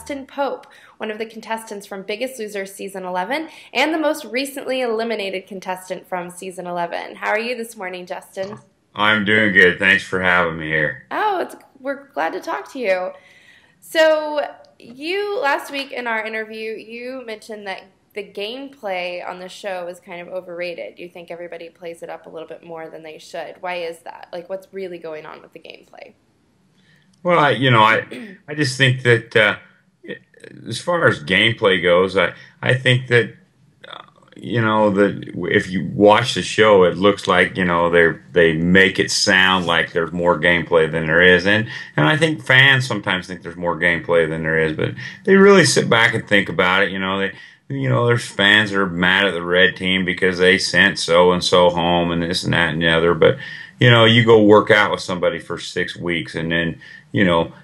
Justin Pope, one of the contestants from Biggest Loser Season 11 and the most recently eliminated contestant from Season 11. How are you this morning, Justin? I'm doing good. Thanks for having me here. Oh, we're glad to talk to you. So last week in our interview, you mentioned that the gameplay on the show is kind of overrated. You think everybody plays it up a little bit more than they should. Why is that? Like, what's really going on with the gameplay? Well, I just think that as far as gameplay goes, I think that that if you watch the show, it looks like they make it sound like there's more gameplay than there is, and I think fans sometimes think there's more gameplay than there is, but they really sit back and think about it. There's fans that are mad at the red team because they sent so and so home and this and that and the other, but you go work out with somebody for 6 weeks and then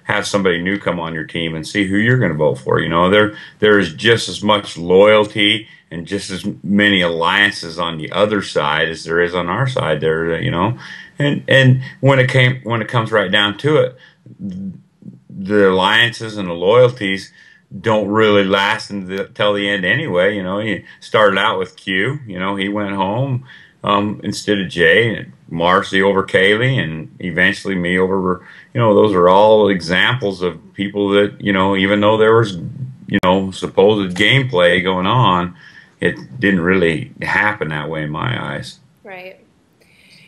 have somebody new come on your team and see who you're going to vote for. There is just as much loyalty and just as many alliances on the other side as there is on our side there, and when it comes right down to it, the alliances and the loyalties don't really last until the end anyway. You started out with Q, he went home instead of Jay, and Marcy over Kaylee, and eventually me over, those are all examples of people that, even though there was, supposed gameplay going on, it didn't really happen that way in my eyes. Right.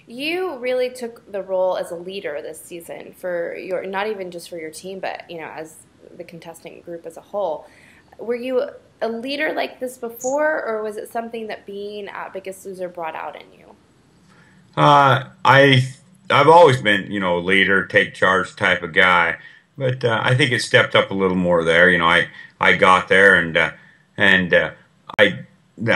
You really took the role as a leader this season for not even just for your team, but, as the contestant group as a whole. Were you a leader like this before, or was it something that being at Biggest Loser brought out in you? I've always been, leader, take charge type of guy, but I think it stepped up a little more there. I got there and I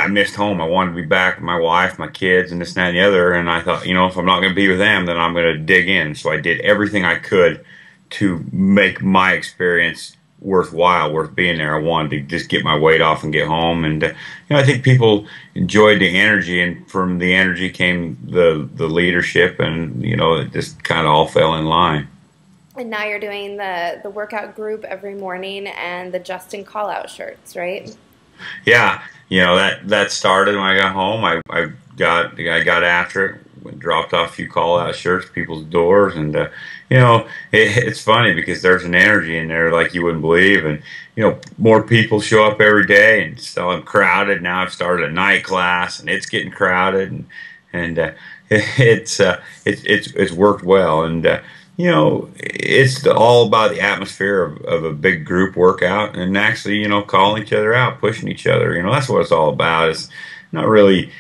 missed home. I wanted to be back with my wife, my kids, and this, and that, and the other. And I thought, if I'm not going to be with them, then I'm going to dig in. So I did everything I could to make my experience worthwhile, worth being there. I wanted to just get my weight off and get home. And I think people enjoyed the energy, and from the energy came the leadership, and it just kind of all fell in line. And now you're doing the workout group every morning and the Justin call-out shirts, right? Yeah, that started when I got home. I got after it, dropped off a few call-out shirts at people's doors, and it's funny because there's an energy in there like you wouldn't believe, and more people show up every day, and so I'm crowded. Now I've started a night class, and it's getting crowded, and it's worked well, and it's all about the atmosphere of a big group workout, and actually, calling each other out, pushing each other. That's what it's all about. It's not really,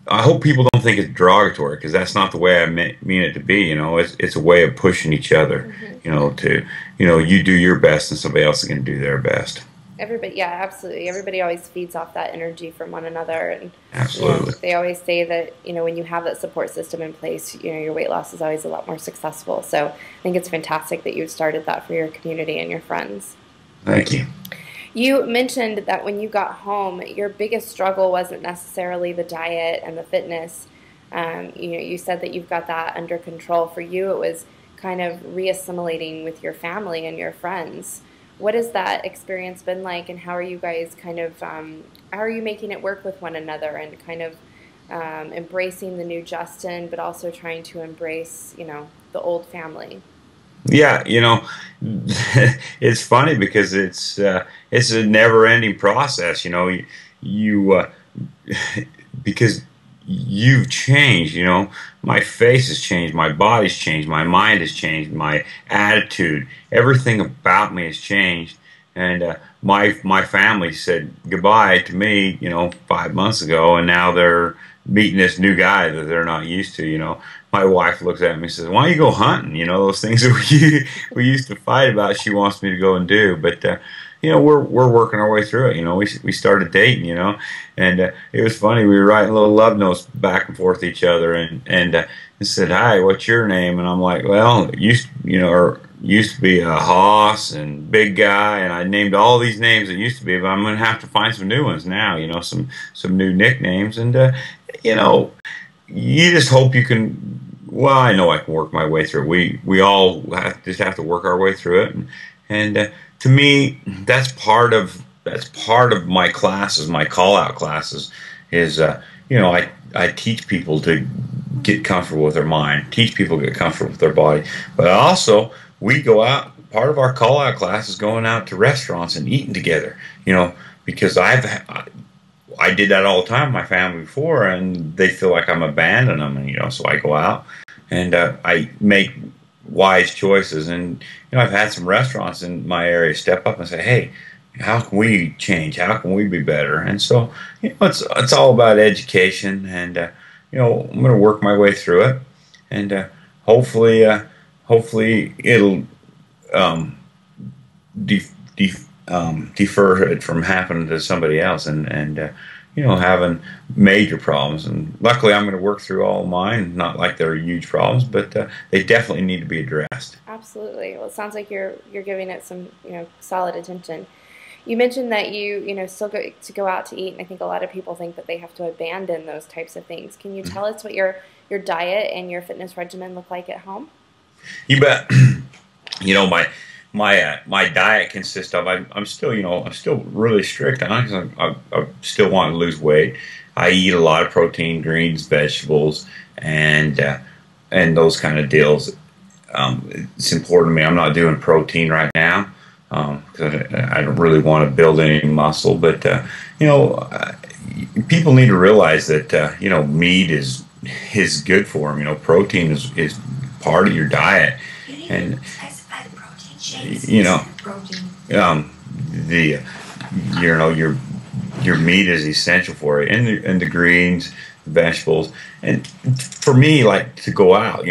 I hope people don't think it's derogatory, because that's not the way I mean it to be. It's a way of pushing each other. You do your best, and somebody else is going to do their best. Everybody, yeah, absolutely. Everybody always feeds off that energy from one another, and absolutely. They always say that when you have that support system in place, your weight loss is always a lot more successful. So I think it's fantastic that you've started that for your community and your friends. Thank you. You mentioned that when you got home, your biggest struggle wasn't necessarily the diet and the fitness. You said that you've got that under control. For you, it was kind of re-assimilating with your family and your friends. What has that experience been like, and how are you guys how are you making it work with one another, and kind of embracing the new Justin, but also trying to embrace, the old family? Yeah, it's funny because it's a never-ending process. Because you've changed. My face has changed, my body's changed, my mind has changed, my attitude, everything about me has changed. And my family said goodbye to me, 5 months ago, and now they're meeting this new guy that they're not used to. My wife looks at me and says, "Why don't you go hunting?" Those things that we used to fight about. She wants me to go and do, but we're working our way through it. We started dating, and it was funny. We were writing little love notes back and forth to each other, and said, "Hi, what's your name?" And I'm like, "Well, it used to be a Hoss and Big Guy," and I named all these names it used to be, but I'm going to have to find some new ones now. Some new nicknames, and you just hope you can. Well, I know I can work my way through it. We all just have to work our way through it, and to me, that's part of my classes, my call out classes, is I teach people to get comfortable with their mind, teach people to get comfortable with their body, but also we go out. Part of our call out class is going out to restaurants and eating together. Because I did that all the time with my family before, and they feel like I'm abandoning them, and so I go out and I make wise choices. And I've had some restaurants in my area step up and say, "Hey, how can we change? How can we be better?" And so it's all about education, and I'm going to work my way through it, and hopefully it'll um, defer it from happening to somebody else, and having major problems. And luckily, I'm going to work through all of mine. Not like they're huge problems, but they definitely need to be addressed. Absolutely. Well, it sounds like you're giving it some solid attention. You mentioned that you still go out to eat, and I think a lot of people think that they have to abandon those types of things. Can you tell us what your diet and your fitness regimen look like at home? You bet. My diet consists of, I'm still really strict on it 'cause I still want to lose weight. I eat a lot of protein, greens, vegetables, and those kind of deals. It's important to me. I'm not doing protein right now because I don't really want to build any muscle. But people need to realize that meat is good for them. Protein is part of your diet, and you know, the your meat is essential for it, and the greens, the vegetables, and for me, like to go out,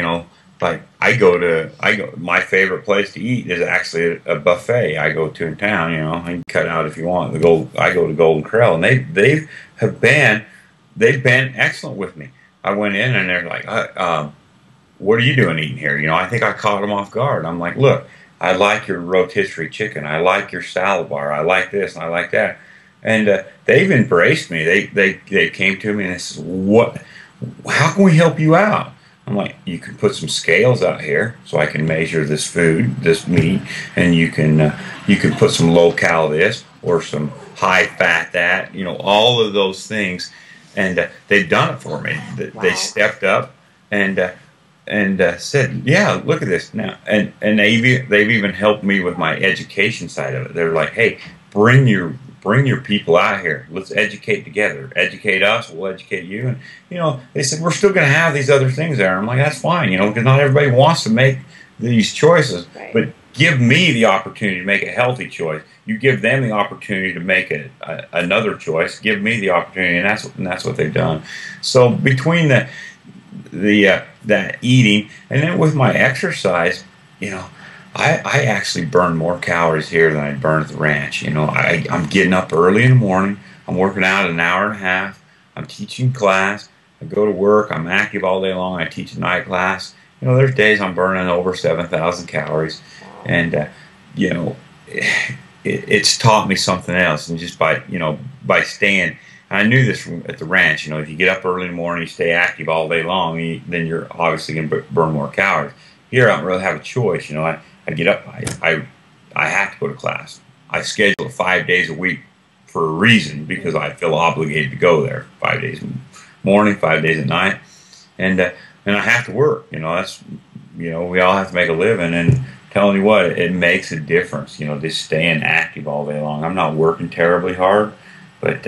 like my favorite place to eat is actually a buffet I go to in town. I can cut out if you want. I go to Golden Corral, and they've been excellent with me. I went in and they're like, what are you doing eating here? I think I caught them off guard. I'm like, look, I like your rotisserie chicken. I like your salad bar. I like this and I like that. And they've embraced me. They came to me and they said, how can we help you out? I'm like, you can put some scales out here so I can measure this food, this meat, and you can put some low cal this or some high fat that, all of those things. And they've done it for me. Wow. They stepped up and said, yeah, look at this now. And they've even helped me with my education side of it. They're like, hey, bring your people out here. Let's educate together. Educate us, we'll educate you. And they said, we're still going to have these other things there. I'm like, that's fine, because not everybody wants to make these choices. Right. But give me the opportunity to make a healthy choice. You give them the opportunity to make another choice. Give me the opportunity, and that's what they've done. So between that eating and then with my exercise, I actually burn more calories here than I burn at the ranch. I'm getting up early in the morning. I'm working out an hour and a half. I'm teaching class. I go to work. I'm active all day long. I teach a night class. There's days I'm burning over 7,000 calories, and it's taught me something else. And just by staying. I knew this at the ranch. If you get up early in the morning, you stay active all day long, then you're obviously going to burn more calories. Here, I don't really have a choice. I get up, I have to go to class. I schedule 5 days a week for a reason because I feel obligated to go there 5 days in the morning, 5 days at night, and I have to work. That's we all have to make a living, and telling you what, it makes a difference. Just staying active all day long. I'm not working terribly hard, but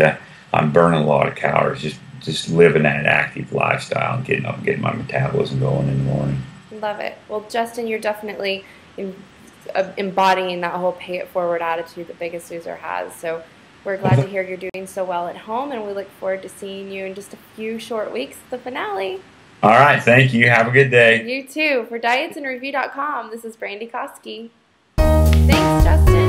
I'm burning a lot of calories just living that active lifestyle and getting up and getting my metabolism going in the morning. Love it. Well, Justin, you're definitely embodying that whole pay it forward attitude that Biggest Loser has. So we're glad to hear you're doing so well at home, and we look forward to seeing you in just a few short weeks at the finale. All right. Thank you. Have a good day. You too. For dietsandreview.com, this is Brandy Koski. Thanks, Justin.